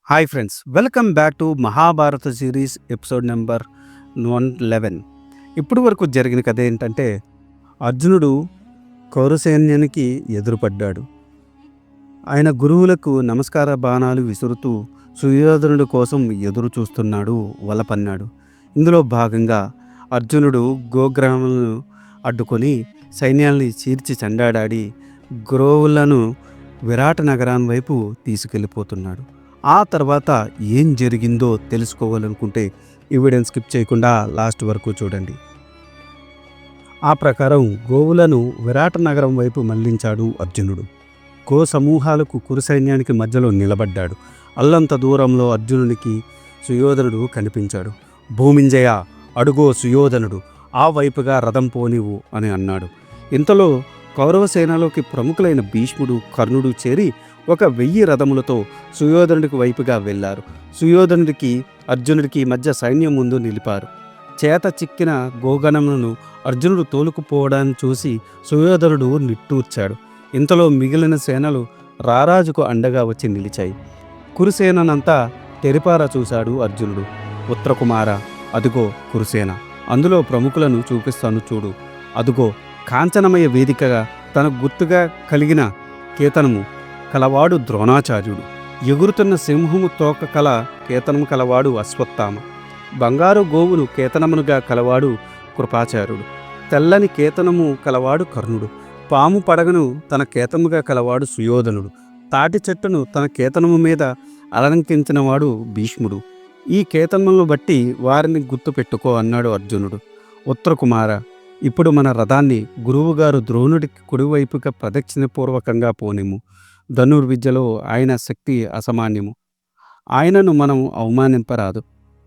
Hi friends, welcome back to Mahabharata series episode number 111. ఇప్పుడు వరకు జరిగిన కథ ఏంటంటే, అర్జునుడు కౌరసైన్యానికి ఎదురుపడ్డాడు. ఆయన గురువులకు నమస్కార బాణాలు విసురుతూ సుయోధనుడి కోసం ఎదురు చూస్తున్నాడు, వలపన్నాడు. ఇందులో భాగంగా అర్జునుడు గోగ్రామాలను అడ్డుకొని సైన్యాల్ని చీల్చి చెండాడాడి గురువులను విరాట నగరం వైపు తీసుకెళ్ళిపోతున్నాడు. ఆ తర్వాత ఏం జరిగిందో తెలుసుకోవాలనుకుంటే ఈ వీడియోని స్కిప్ చేయకుండా లాస్ట్ వరకు చూడండి. ఆ ప్రకారం గోవులను విరాట నగరం వైపు మళ్లించాడు అర్జునుడు. గో సమూహాలకు కురు సైన్యానికి మధ్యలో నిలబడ్డాడు. అల్లంత దూరంలో అర్జునునికి సుయోధనుడు కనిపించాడు. భూమింజయ, అడుగో సుయోధనుడు, ఆ వైపుగా రథం పోనివు అని అన్నాడు. ఇంతలో కౌరవ సేనలోకి ప్రముఖులైన భీష్ముడు, కర్ణుడు చేరి 1000 రథములతో సుయోధనుడికి వైపుగా వెళ్లారు. సుయోధనుడికి అర్జునుడికి మధ్య సైన్యం ముందు నిలిపారు. చేత చిక్కిన గోగణములను అర్జునుడు తోలుకుపోవడాన్ని చూసి సుయోధనుడు నిట్టూర్చాడు. ఇంతలో మిగిలిన సేనలు రారాజుకు అండగా వచ్చి నిలిచాయి. కురుసేనంతా తెరిపారా చూశాడు అర్జునుడు. ఉత్తరకుమార, అదుగో కురుసేన, అందులో ప్రముఖులను చూపిస్తాను చూడు. అదుగో కాంచనమయ వేదికగా తన గుర్తుగా కలిగిన కేతనము కలవాడు ద్రోణాచార్యుడు. ఎగురుతున్న సింహము తోక కల కేతనము కలవాడు అశ్వత్థామ. బంగారు గోవును కేతనమునుగా కలవాడు కృపాచార్యుడు. తెల్లని కేతనము కలవాడు కర్ణుడు. పాము పడగను తన కేతముగా కలవాడు సుయోధనుడు. తాటి చెట్టును తన కేతనము మీద అలంకరించినవాడు భీష్ముడు. ఈ కేతనములను బట్టి వారిని గుర్తుపెట్టుకో అన్నాడు అర్జునుడు. ఉత్తరకుమార, ఇప్పుడు మన రథాన్ని గురువుగారు ద్రోణుడికి కుడివైపుగా ప్రదక్షిణపూర్వకంగా పోనిము. ధనుర్విద్యలో ఆయన శక్తి అసామాన్యము. ఆయనను మనం అవమానింపరాదు.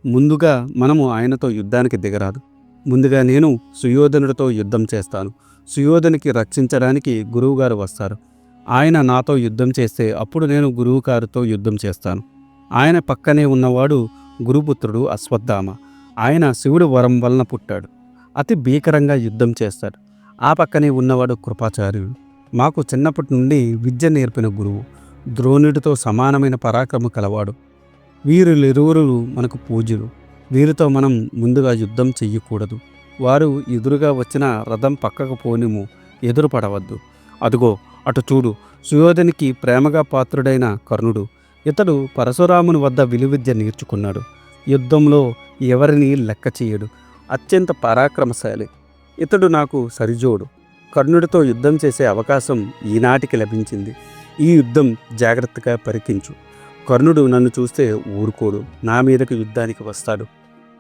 ముందుగా మనము ఆయనతో యుద్ధానికి దిగరాదు. ముందుగా నేను సుయోధనుడితో యుద్ధం చేస్తాను. సుయోధనికి రక్షించడానికి గురువుగారు వస్తారు. ఆయన నాతో యుద్ధం చేస్తే అప్పుడు నేను గురువుగారితో యుద్ధం చేస్తాను. ఆయన పక్కనే ఉన్నవాడు గురుపుత్రుడు అశ్వత్థామ. ఆయన శివుడు వరం వలన పుట్టాడు. అతి భీకరంగా యుద్ధం చేస్తాడు. ఆ పక్కనే ఉన్నవాడు కృపాచార్యుడు. మాకు చిన్నప్పటి నుండి విద్య నేర్పిన గురువు. ద్రోణుడితో సమానమైన పరాక్రమ కలవాడు. వీరిరువురు మనకు పూజ్యులు. వీరితో మనం ముందుగా యుద్ధం చెయ్యకూడదు. వారు ఎదురుగా వచ్చిన రథం పక్కకు పోనిము, ఎదురుపడవద్దు. అదుగో అటు చూడు, సుయోధనికి ప్రేమగా పాత్రుడైన కర్ణుడు. ఇతడు పరశురాముని వద్ద విలువిద్య నేర్చుకున్నాడు. యుద్ధంలో ఎవరిని లెక్క చేయడు. అత్యంత పరాక్రమశాలి. ఇతడు నాకు సరిజోడు. కర్ణుడితో యుద్ధం చేసే అవకాశం ఈనాటికి లభించింది. ఈ యుద్ధం జాగ్రత్తగా పరికించు. కర్ణుడు నన్ను చూస్తే ఊరుకోడు. నా మీదకి యుద్ధానికి వస్తాడు.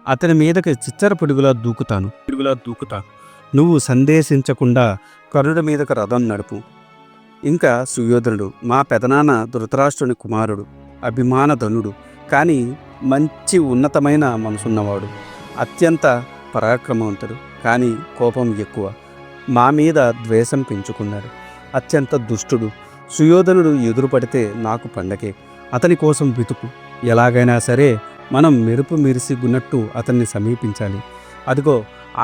అతని మీదకి చిచ్చర పిడుగులా దూకుతాను. నువ్వు సందేశించకుండా కర్ణుడి మీదకి రథం నడుపు. ఇంకా సుయోధనుడు మా పెదనాన్న ధృతరాష్ట్రుని కుమారుడు. అభిమానధనుడు, కానీ మంచి ఉన్నతమైన మనసున్నవాడు. అత్యంత పరాక్రమవంతుడు, కానీ కోపం ఎక్కువ. మా మీద ద్వేషం పెంచుకున్నాడు. అత్యంత దుష్టుడు. సుయోధనుడు ఎదురుపడితే నాకు పండగే. అతని కోసం వెతుకు. ఎలాగైనా సరే మనం మెరుపు మెరిసిగున్నట్టు అతన్ని సమీపించాలి. అదిగో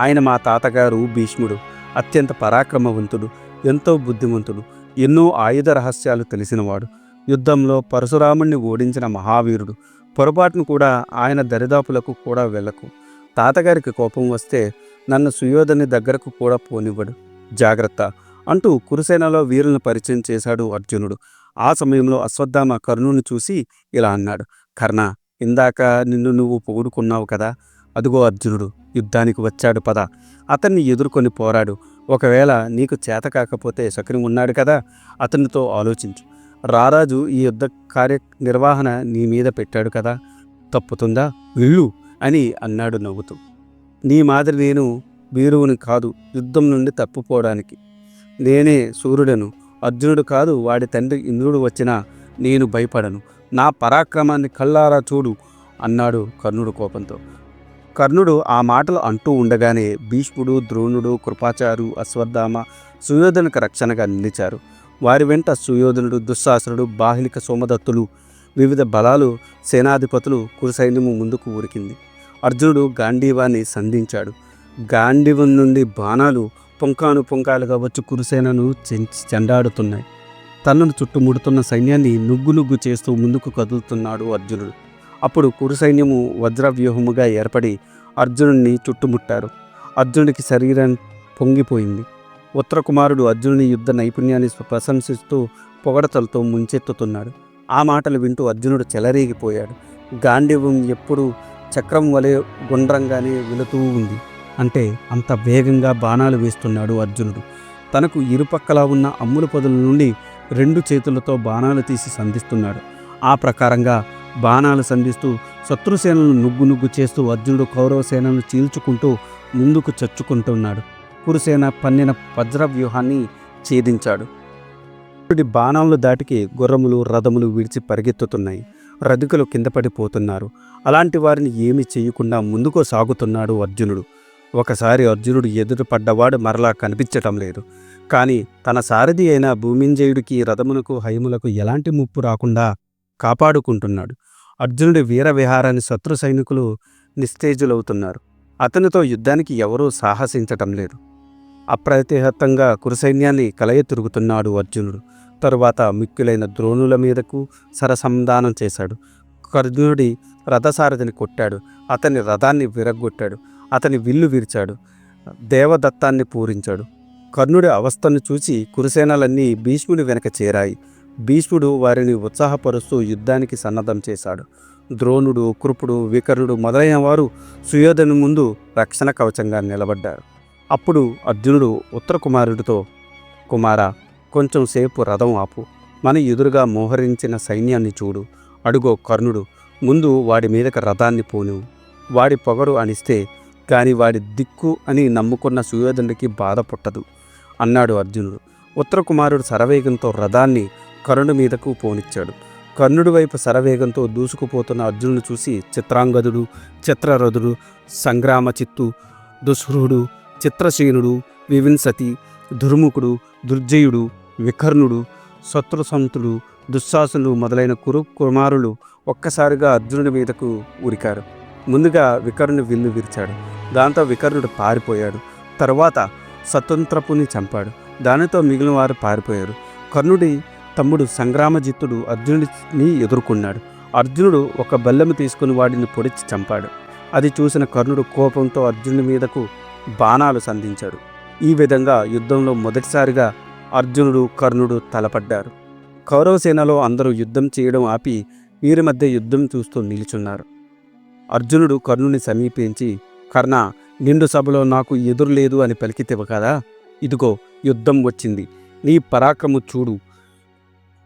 ఆయన మా తాతగారు భీష్ముడు. అత్యంత పరాక్రమవంతుడు, ఎంతో బుద్ధిమంతుడు, ఎన్నో ఆయుధ రహస్యాలు తెలిసినవాడు. యుద్ధంలో పరశురాముణ్ణి ఓడించిన మహావీరుడు. పొరపాటును కూడా ఆయన దరిదాపులకు కూడా వెళ్ళకు. తాతగారికి కోపం వస్తే నన్ను సుయోధని దగ్గరకు కూడా పోనివ్వడు. జాగ్రత్త అంటూ కురుసేనలో వీరులను పరిచయం చేశాడు అర్జునుడు. ఆ సమయంలో అశ్వత్థామ కర్ణుని చూసి ఇలా అన్నాడు. కర్ణ, ఇందాక నిన్ను నువ్వు పొగుడుకున్నావు కదా, అదుగో అర్జునుడు యుద్ధానికి వచ్చాడు, పద, అతన్ని ఎదుర్కొని పోరాడు. ఒకవేళ నీకు చేత కాకపోతే శకుని ఉన్నాడు కదా, అతనితో ఆలోచించు. రారాజు ఈ యుద్ధ కార్యనిర్వహణ నీ మీద పెట్టాడు కదా, తప్పుతుందా? వెళ్ళు అని అన్నాడు నవ్వుతూ. నీ మాదిరి నేను వీరువుని కాదు యుద్ధం నుండి తప్పిపోవడానికి. నేనే సూర్యుడను. అర్జునుడు కాదు, వాడి తండ్రి ఇంద్రుడు వచ్చినా నేను భయపడను. నా పరాక్రమాన్ని కళ్ళారా చూడు అన్నాడు కర్ణుడు కోపంతో. కర్ణుడు ఆ మాటలు అంటూ ఉండగానే భీష్ముడు, ద్రోణుడు, కృపాచార్యుడు, అశ్వత్థామ సుయోధనునికి రక్షణగా నిలిచారు. వారి వెంట సుయోధనుడు, దుశ్శాసనుడు, బాహ్లిక, సోమదత్తులు, వివిధ బలాలు, సేనాధిపతులు. కురుసైన్యము ముందుకు ఉరికింది. అర్జునుడు గాంధీవాన్ని సంధించాడు. గాంధీవం నుండి బాణాలు పుంకాలుగా వచ్చి కురుసేనను చెండాడుతున్నాయి. తనను చుట్టుముడుతున్న సైన్యాన్ని నుగ్గు చేస్తూ ముందుకు కదులుతున్నాడు అర్జునుడు. అప్పుడు కురు సైన్యము వజ్రవ్యూహముగా ఏర్పడి అర్జునుడిని చుట్టుముట్టారు. అర్జునుడికి శరీరం పొంగిపోయింది. ఉత్తరకుమారుడు అర్జునుని యుద్ధ నైపుణ్యాన్ని ప్రశంసిస్తూ పొగడతలతో ముంచెత్తుతున్నాడు. ఆ మాటలు వింటూ అర్జునుడు చెలరేగిపోయాడు. గాంధీవం ఎప్పుడు చక్రం వలె గుండ్రంగానే వెళుతూ ఉంది. అంటే అంత వేగంగా బాణాలు వేస్తున్నాడు అర్జునుడు. తనకు ఇరుపక్కలా ఉన్న అమ్ముల పొదల నుండి 2 చేతులతో బాణాలు తీసి సంధిస్తున్నాడు. ఆ ప్రకారంగా బాణాలు సంధిస్తూ శత్రుసేనలను నుగ్గు చేస్తూ అర్జునుడు కౌరవ సేనలను చీల్చుకుంటూ ముందుకు చచ్చుకుంటున్నాడు. కురుసేన పన్నిన వజ్రవ్యూహాన్ని ఛేదించాడు. బాణాలు దాటికి గుర్రములు రథములు విడిచి పరిగెత్తుతున్నాయి. రధికులు కింద పడిపోతున్నారు. అలాంటి వారిని ఏమీ చేయకుండా ముందుకు సాగుతున్నాడు అర్జునుడు. ఒకసారి అర్జునుడు ఎదురు పడ్డవాడు మరలా కనిపించటం లేదు. కానీ తన సారథి అయిన భూమింజయుడికి రథమునకు హయములకు ఎలాంటి ముప్పు రాకుండా కాపాడుకుంటున్నాడు. అర్జునుడి వీర విహారాన్ని శత్రు సైనికులు నిస్తేజులవుతున్నారు. అతనితో యుద్ధానికి ఎవరూ సాహసించటం లేదు. అప్రతిహతంగా కురుసైన్యాన్ని కలయ తిరుగుతున్నాడు అర్జునుడు. తరువాత మిక్కులైన ద్రోణుల మీదకు సరసంధానం చేశాడు. కర్ణుడి రథసారథిని కొట్టాడు. అతని రథాన్ని విరగ్గొట్టాడు. అతని విల్లు విరిచాడు. దేవదత్తాన్ని పూరించాడు. కర్ణుడి అవస్థను చూసి కురుసేనలన్నీ భీష్ముడి వెనక చేరాయి. భీష్ముడు వారిని ఉత్సాహపరుస్తూ యుద్ధానికి సన్నద్ధం చేశాడు. ద్రోణుడు, కృపుడు, వికర్ణుడు మొదలైన వారు సుయోధను ముందు రక్షణ కవచంగా నిలబడ్డారు. అప్పుడు అర్జునుడు ఉత్తరకుమారుడితో, కుమారా, కొంచెం సేపు రథం ఆపు. మన ఎదురుగా మోహరించిన సైన్యాన్ని చూడు. అడుగో కర్ణుడు ముందు వాడి మీదకి రథాన్ని పోను. వాడి పొగరు అనిస్తే కాని వాడి దిక్కు అని నమ్ముకున్న సుయోధనుడికి బాధ పుట్టదు అన్నాడు అర్జునుడు. ఉత్తరకుమారుడు శరవేగంతో రథాన్ని కర్ణుడి మీదకు పోనిచ్చాడు. కర్ణుడి వైపు శరవేగంతో దూసుకుపోతున్న అర్జునుడు చూసి చిత్రాంగదుడు, చిత్రరథుడు, సంగ్రామచిత్తు, దుశ్రుడు, చిత్రసేనుడు, వివింసతి, దుర్ముఖుడు, దుర్జయుడు, వికర్ణుడు, శత్రుసంతుడు, దుశ్శాసనుడు మొదలైన కురు కుమారులు ఒక్కసారిగా అర్జునుడి మీదకు ఉరికారు. ముందుగా వికర్ణుని విల్లు విరిచాడు. దాంతో వికర్ణుడు పారిపోయాడు. తరువాత స్వతంత్రపుని చంపాడు. దానితో మిగిలిన వారు పారిపోయారు. కర్ణుడి తమ్ముడు సంగ్రామజిత్తుడు అర్జునుడిని ఎదుర్కొన్నాడు. అర్జునుడు ఒక బల్లెము తీసుకుని వాడిని పొడిచి చంపాడు. అది చూసిన కర్ణుడు కోపంతో అర్జునుడి మీదకు బాణాలు సంధించాడు. ఈ విధంగా యుద్ధంలో మొదటిసారిగా అర్జునుడు, కర్ణుడు తలపడ్డారు. కౌరవసేనలో అందరూ యుద్ధం చేయడం ఆపి వీరి మధ్య యుద్ధం చూస్తూ నిల్చున్నారు. అర్జునుడు కర్ణుని సమీపించి, కర్ణ, నిండు సభలో నాకు ఎదురులేదు అని పలికితేవ కదా, ఇదిగో యుద్ధం వచ్చింది. నీ పరాక్రము చూడు.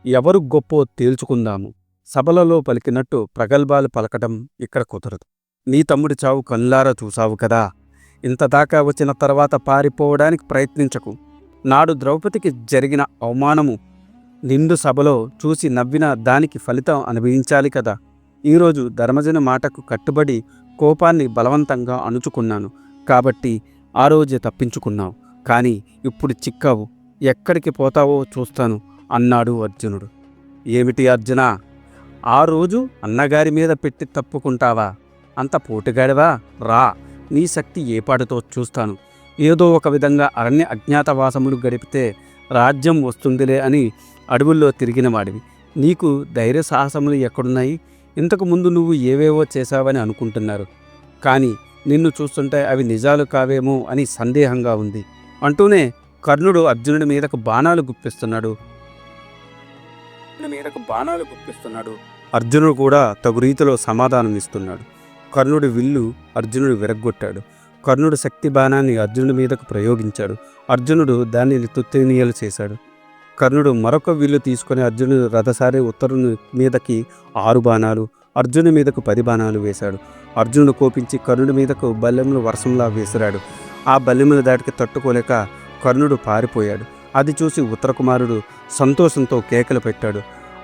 ఎవరు గొప్పో తేల్చుకుందాము. సభలలో పలికినట్టు ప్రగల్భాలు పలకటం ఇక్కడ కుదరదు. నీ తమ్ముడి చావు కళ్ళారా చూసావు కదా. ఇంతదాకా వచ్చిన తర్వాత పారిపోవడానికి ప్రయత్నించకు. నాడు ద్రౌపదికి జరిగిన అవమానము నిండు సభలో చూసి నవ్విన దానికి ఫలితం అనుభవించాలి కదా. ఈరోజు ధర్మజన మాటకు కట్టుబడి కోపాన్ని బలవంతంగా అణుచుకున్నాను కాబట్టి ఆ రోజే తప్పించుకున్నావు. కానీ ఇప్పుడు చిక్కావు. ఎక్కడికి పోతావో చూస్తాను అన్నాడు అర్జునుడు. ఏమిటి అర్జునా, ఆ రోజు అన్నగారి మీద పెట్టి తప్పుకుంటావా? అంత పోటుగాడివా? రా, నీ శక్తి ఏపాటితో చూస్తాను. ఏదో ఒక విధంగా అరణ్య అజ్ఞాతవాసములు గడిపితే రాజ్యం వస్తుందిలే అని అడవుల్లో తిరిగిన వాడివి. నీకు ధైర్య సాహసములు ఎక్కడున్నాయి? ఇంతకు ముందు నువ్వు ఏవేవో చేశావని అనుకుంటున్నారు. కానీ నిన్ను చూస్తుంటే అవి నిజాలు కావేమో అని సందేహంగా ఉంది అంటూనే కర్ణుడు అర్జునుడి మీదకు బాణాలు గుప్పిస్తున్నాడు. అర్జునుడు కూడా తగు రీతిలో సమాధానం ఇస్తున్నాడు. కర్ణుడి విల్లు అర్జునుడు విరగ్గొట్టాడు. కర్ణుడు శక్తి బాణాన్ని అర్జునుడి మీదకు ప్రయోగించాడు. అర్జునుడు దానిని తుత్తినీయలు చేశాడు. కర్ణుడు మరొక విల్లు తీసుకుని అర్జునుడు రథసారి ఉత్తరుని మీదకి 6 బాణాలు, అర్జునుడి మీదకు 10 బాణాలు వేశాడు. అర్జునుడు కోపించి కర్ణుడి మీదకు బల్లెములు వర్షంలా వేసిరాడు. ఆ బల్లెముల దాటికి తట్టుకోలేక కర్ణుడు పారిపోయాడు. అది చూసి ఉత్తరకుమారుడు సంతోషంతో కేకలు పెట్టాడు.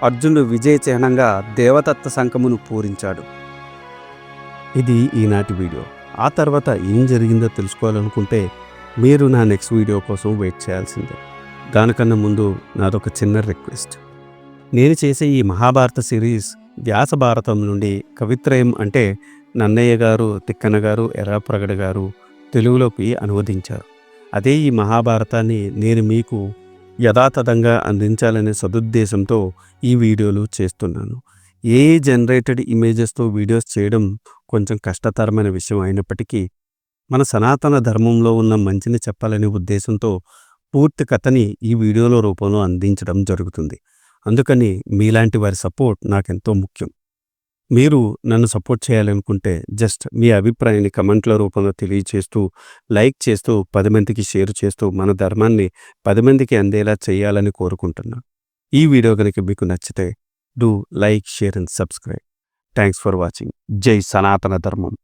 అర్జునుడు విజయ చిహ్నంగా దేవదత్త శంఖమును పూరించాడు. ఇది ఈనాటి వీడియో. ఆ తర్వాత ఏం జరిగిందో తెలుసుకోవాలనుకుంటే మీరు నా నెక్స్ట్ వీడియో కోసం వెయిట్ చేయాల్సిందే. దానికన్నా ముందు నాదొక చిన్న రిక్వెస్ట్. నేను చేసే ఈ మహాభారత సిరీస్ వ్యాస భారతం నుండి కవిత్రయం అంటే నన్నయ్య గారు, తిక్కన గారు, ఎర్రాప్రగడ గారు తెలుగులోకి అనువదించారు. అదే ఈ మహాభారతాన్ని నేను మీకు యథాతథంగా అందించాలనే సదుద్దేశంతో ఈ వీడియోలు చేస్తున్నాను. ఏఐ జనరేటెడ్ ఇమేజెస్తో వీడియోస్ చేయడం కొంచెం కష్టతరమైన విషయం అయినప్పటికీ మన సనాతన ధర్మంలో ఉన్న మంచిని చెప్పాలనే ఉద్దేశంతో పూర్తి కథని ఈ వీడియోల రూపంలో అందించడం జరుగుతుంది. అందుకని మీలాంటి వారి సపోర్ట్ నాకెంతో ముఖ్యం. మీరు నన్ను సపోర్ట్ చేయాలనుకుంటే జస్ట్ మీ అభిప్రాయాన్ని కమెంట్ల రూపంలో తెలియచేస్తూ, లైక్ చేస్తూ, 10 మందికి షేర్ చేస్తూ మన ధర్మాన్ని 10 మందికి అందేలా చేయాలని కోరుకుంటున్నాను. ఈ వీడియో కనుక మీకు నచ్చితే do like, share and subscribe. Thanks for watching. జై సనాతన ధర్మం.